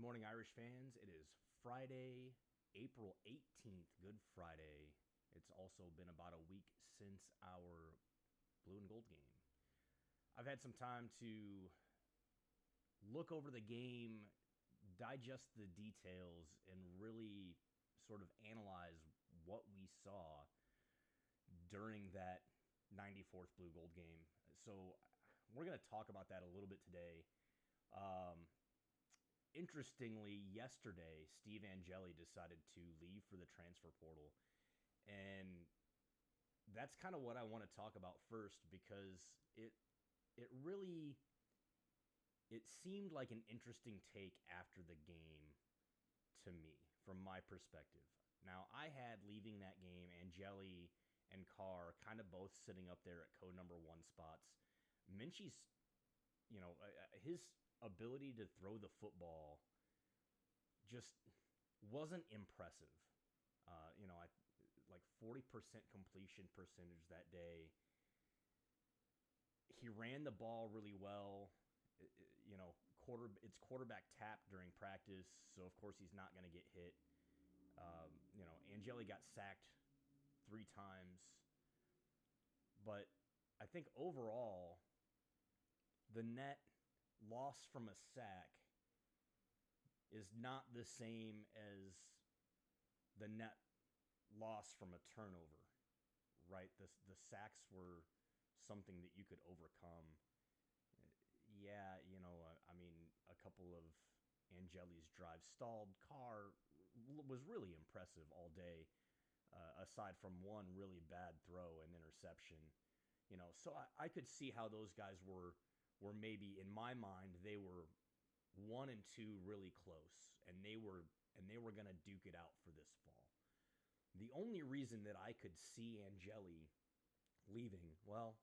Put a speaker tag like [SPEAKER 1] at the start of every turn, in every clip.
[SPEAKER 1] morning, Irish fans. It is Friday, April 18th, Good Friday. It's also been about a week since our blue and gold game. I've had some time to look over the game, digest the details, and really sort of analyze what we saw during that 94th blue gold game. So we're going to talk about that a little bit today. Interestingly, yesterday, Steve Angeli decided to leave for the transfer portal. And that's kind of what I want to talk about first, because it really it seemed like an interesting take after the game to me, from my perspective. Now, I had, leaving that game, Angeli and Carr kind of both sitting up there at code number one spots. Minchie's, his ability to throw the football just wasn't impressive. I like 40% completion percentage that day. He ran the ball really well. It's quarterback tap during practice, so of course he's not going to get hit. Angeli got sacked 3 times, but I think overall the net loss from a sack is not the same as the net loss from a turnover, right? The sacks were something that you could overcome. Yeah, a couple of Angeli's drives stalled. Carr was really impressive all day, aside from one really bad throw and interception. So I could see how those guys were maybe, in my mind, they were 1 and 2 really close, and they were going to duke it out for this fall. The only reason that I could see Angeli leaving, well,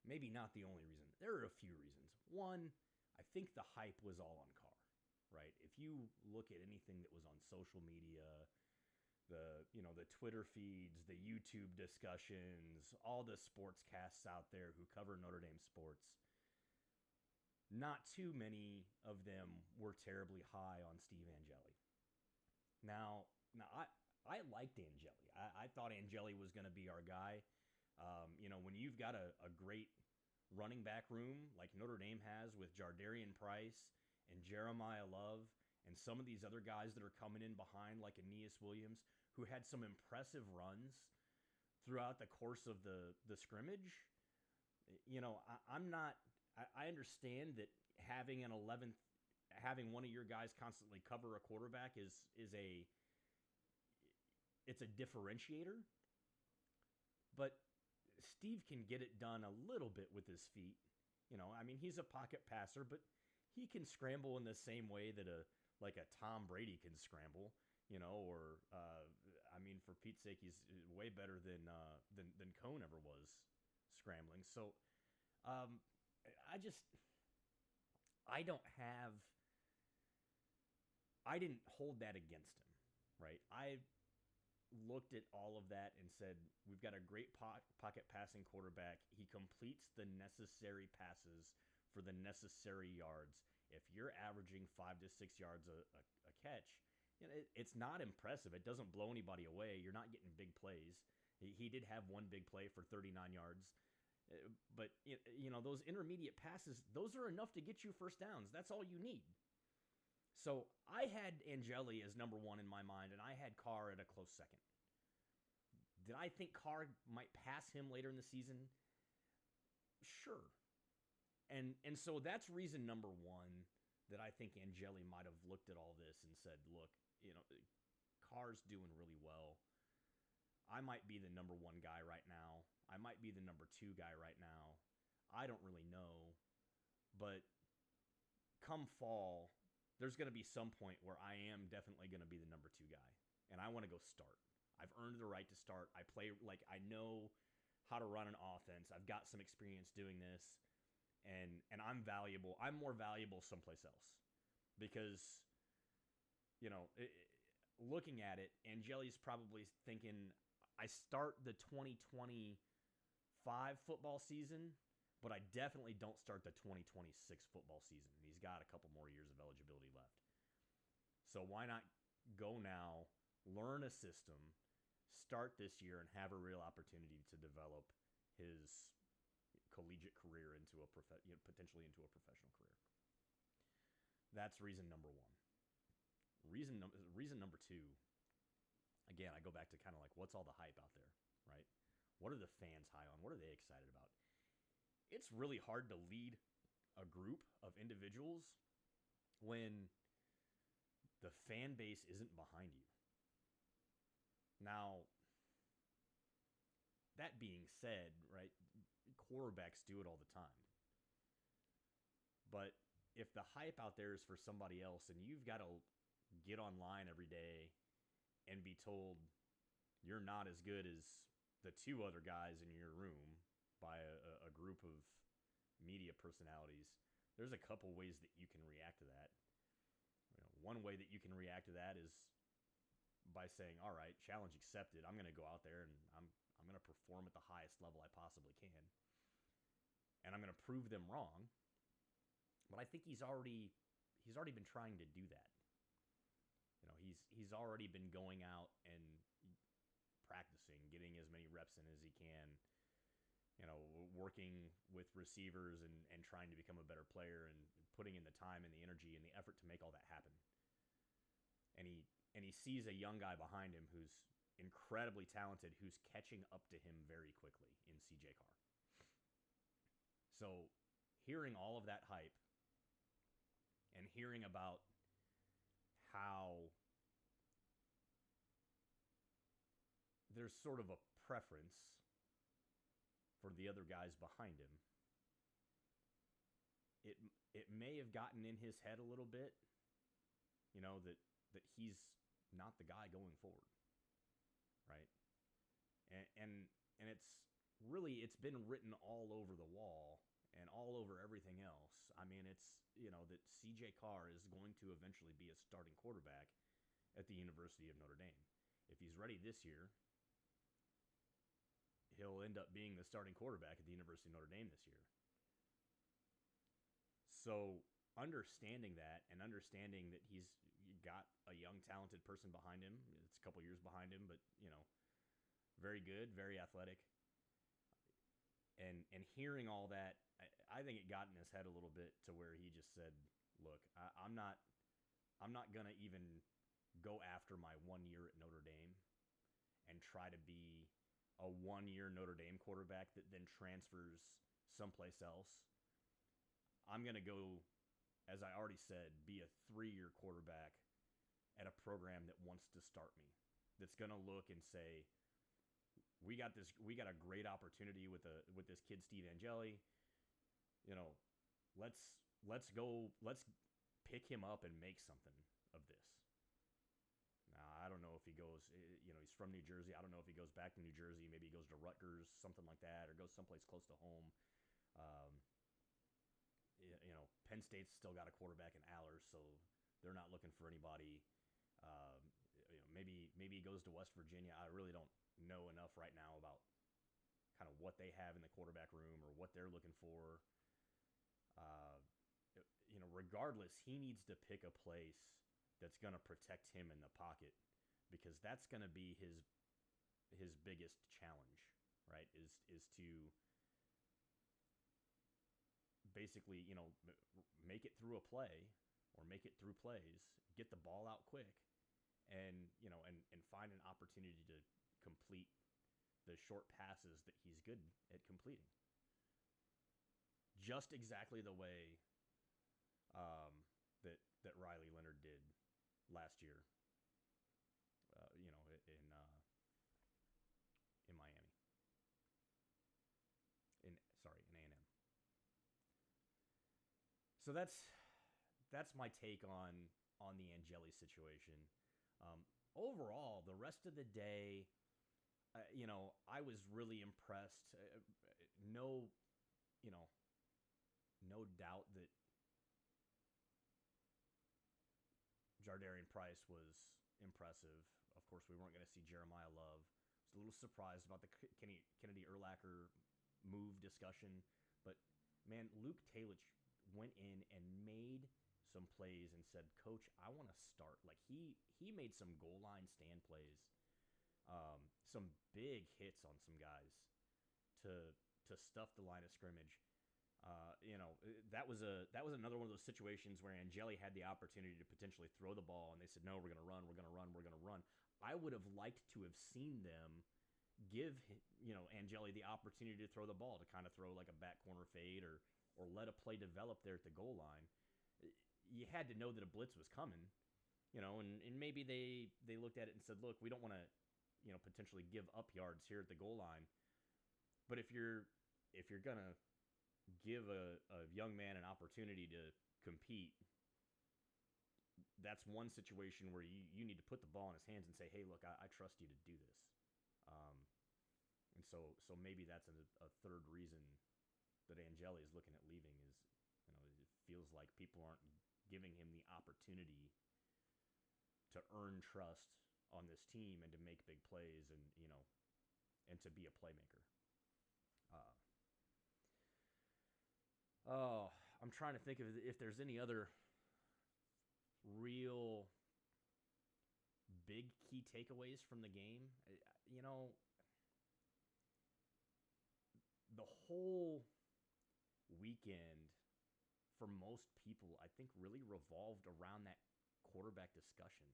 [SPEAKER 1] maybe not the only reason. There are a few reasons. One, I think the hype was all on Carr, right? If you look at anything that was on social media, the Twitter feeds, the YouTube discussions, all the sportscasts out there who cover Notre Dame sports, not too many of them were terribly high on Steve Angeli. Now I liked Angeli. I thought Angeli was going to be our guy. When you've got a great running back room like Notre Dame has with Jardarian Price and Jeremiah Love and some of these other guys that are coming in behind like Aeneas Williams, who had some impressive runs throughout the course of the scrimmage. I understand that having one of your guys constantly cover a quarterback it's a differentiator, but Steve can get it done a little bit with his feet. He's a pocket passer, but he can scramble in the same way that a Tom Brady can scramble, for Pete's sake, he's way better than Cone ever was scrambling. So, I didn't hold that against him, right? I looked at all of that and said, we've got a great pocket passing quarterback. He completes the necessary passes for the necessary yards. If you're averaging 5 to 6 yards a catch, it's not impressive. It doesn't blow anybody away. You're not getting big plays. He did have one big play for 39 yards. But, those intermediate passes, those are enough to get you first downs. That's all you need. So I had Angeli as number 1 in my mind, and I had Carr at a close second. Did I think Carr might pass him later in the season? Sure. And so that's reason number 1 that I think Angeli might have looked at all this and said, look, Carr's doing really well. I might be the number 1 guy right now. I might be the number 2 guy right now. I don't really know. But come fall, there's going to be some point where I am definitely going to be the number 2 guy. And I want to go start. I've earned the right to start. I know how to run an offense. I've got some experience doing this. And I'm valuable. I'm more valuable someplace else. Because, looking at it, Angeli's probably thinking, I start the 2025 football season, but I definitely don't start the 2026 football season. And he's got a couple more years of eligibility left. So why not go now, learn a system, start this year, and have a real opportunity to develop his collegiate career into potentially into a professional career. That's reason number one. Reason number two. Again, I go back to kind of like what's all the hype out there, right? What are the fans high on? What are they excited about? It's really hard to lead a group of individuals when the fan base isn't behind you. Now, that being said, right, quarterbacks do it all the time. But if the hype out there is for somebody else and you've got to get online every day and be told you're not as good as the two other guys in your room by a group of media personalities, there's a couple ways that you can react to that. One way that you can react to that is by saying, all right, challenge accepted. I'm going to go out there and I'm going to perform at the highest level I possibly can. And I'm going to prove them wrong. But I think he's already been trying to do that. He's already been going out and practicing, getting as many reps in as he can, working with receivers and trying to become a better player and putting in the time and the energy and the effort to make all that happen. And he sees a young guy behind him who's incredibly talented, who's catching up to him very quickly in CJ Carr. So hearing all of that hype and hearing about how there's sort of a preference for the other guys behind him, it may have gotten in his head a little bit, that he's not the guy going forward, right? And it's been written all over the wall and all over everything else. I mean, it's, that CJ Carr is going to eventually be a starting quarterback at the University of Notre Dame. If he's ready this year, he'll end up being the starting quarterback at the University of Notre Dame this year. So understanding that and understanding that he's got a young, talented person behind him, it's a couple years behind him, but, very good, very athletic. And hearing all that, I think it got in his head a little bit to where he just said, look, I'm not going to even go after my 1 year at Notre Dame and try to be a 1 year Notre Dame quarterback that then transfers someplace else. I'm going to go, as I already said, be a 3-year quarterback at a program that wants to start me, that's going to look and say, we got a great opportunity with this kid, Steve Angeli. Let's pick him up and make something of this. Now, I don't know if he goes, he's from New Jersey. I don't know if he goes back to New Jersey. Maybe he goes to Rutgers, something like that, or goes someplace close to home. Penn State's still got a quarterback in Allers, so they're not looking for anybody. Maybe he goes to West Virginia. I really don't know enough right now about kind of what they have in the quarterback room or what they're looking for. Regardless, he needs to pick a place that's going to protect him in the pocket, because that's going to be his biggest challenge, right? Is to basically, make it through a play or make it through plays, get the ball out quick, and find an opportunity to complete the short passes that he's good at completing. Just exactly the way that Riley Leonard did last year, in Miami. In A&M. So that's my take on the Angeli situation. Overall, the rest of the day, I was really impressed. No doubt that Jardarian Price was impressive. Of course, we weren't going to see Jeremiah Love. I was a little surprised about the Kennedy Urlacher move discussion. But, man, Luke Talich went in and made some plays and said, "Coach, I want to start." Like he made some goal line stand plays, some big hits on some guys to stuff the line of scrimmage. That was another one of those situations where Angeli had the opportunity to potentially throw the ball, and they said, "No, we're going to run, we're going to run, we're going to run." I would have liked to have seen them give Angeli the opportunity to throw the ball, to kind of throw like a back corner fade or let a play develop there at the goal line. You had to know that a blitz was coming, and maybe they looked at it and said, "Look, we don't want to, potentially give up yards here at the goal line." But if you're gonna give a young man an opportunity to compete, that's one situation where you need to put the ball in his hands and say, "Hey, look, I trust you to do this." And so maybe that's a third reason that Angeli is looking at leaving is, it feels like people aren't giving him the opportunity to earn trust on this team and to make big plays and to be a playmaker. I'm trying to think of if there's any other real big key takeaways from the game. The whole weekend for most people, I think, really revolved around that quarterback discussion.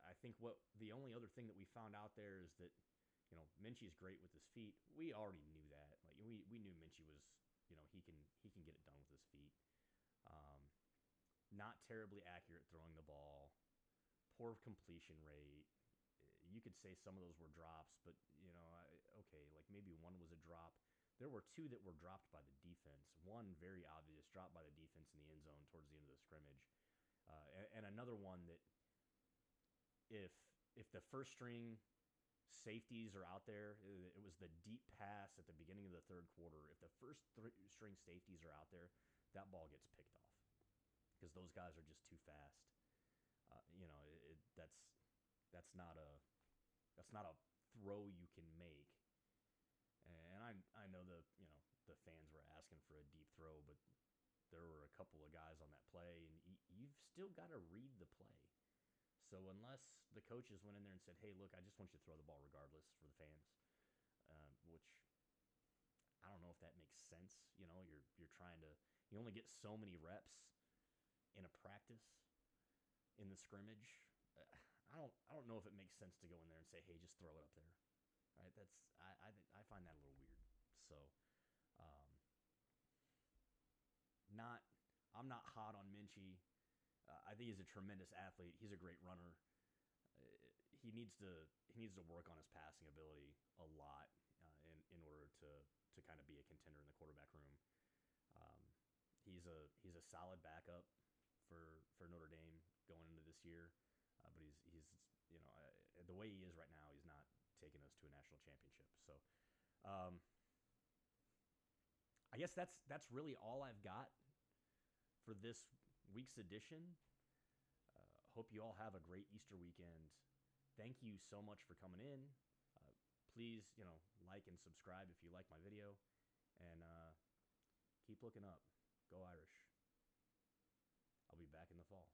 [SPEAKER 1] I think the only other thing that we found out there is that, Minchie's great with his feet. We already knew that. Like we knew Minchie was, he can get it done with his feet. Not terribly accurate throwing the ball, poor completion rate. You could say some of those were drops, but okay, like maybe one was a drop. There were two that were dropped by the defense. One very obvious drop by the defense in the end zone towards the end of the scrimmage, and another one that if the first string safeties are out there, it was the deep pass at the beginning of the third quarter. If the first string safeties are out there, that ball gets picked off because those guys are just too fast. That's not a throw you can make. And I know the fans were asking for a deep throw, but there were a couple of guys on that play, and you've still got to read the play. So unless the coaches went in there and said, "Hey, look, I just want you to throw the ball regardless for the fans," which I don't know if that makes sense. You're trying to, you only get so many reps in a practice in the scrimmage. I don't know if it makes sense to go in there and say, "Hey, just throw it up there." Right? I find that a little weird. So, I'm not hot on Minchie. I think he's a tremendous athlete. He's a great runner. He needs to work on his passing ability a lot in order to kind of be a contender in the quarterback room. He's a solid backup for Notre Dame going into this year, but he's the way he is right now, he's not taking us to a national championship. So, I guess that's really all I've got for this week's edition. Hope you all have a great Easter weekend. Thank you so much for coming in. Please, like and subscribe if you like my video, and keep looking up. Go Irish. I'll be back in the fall.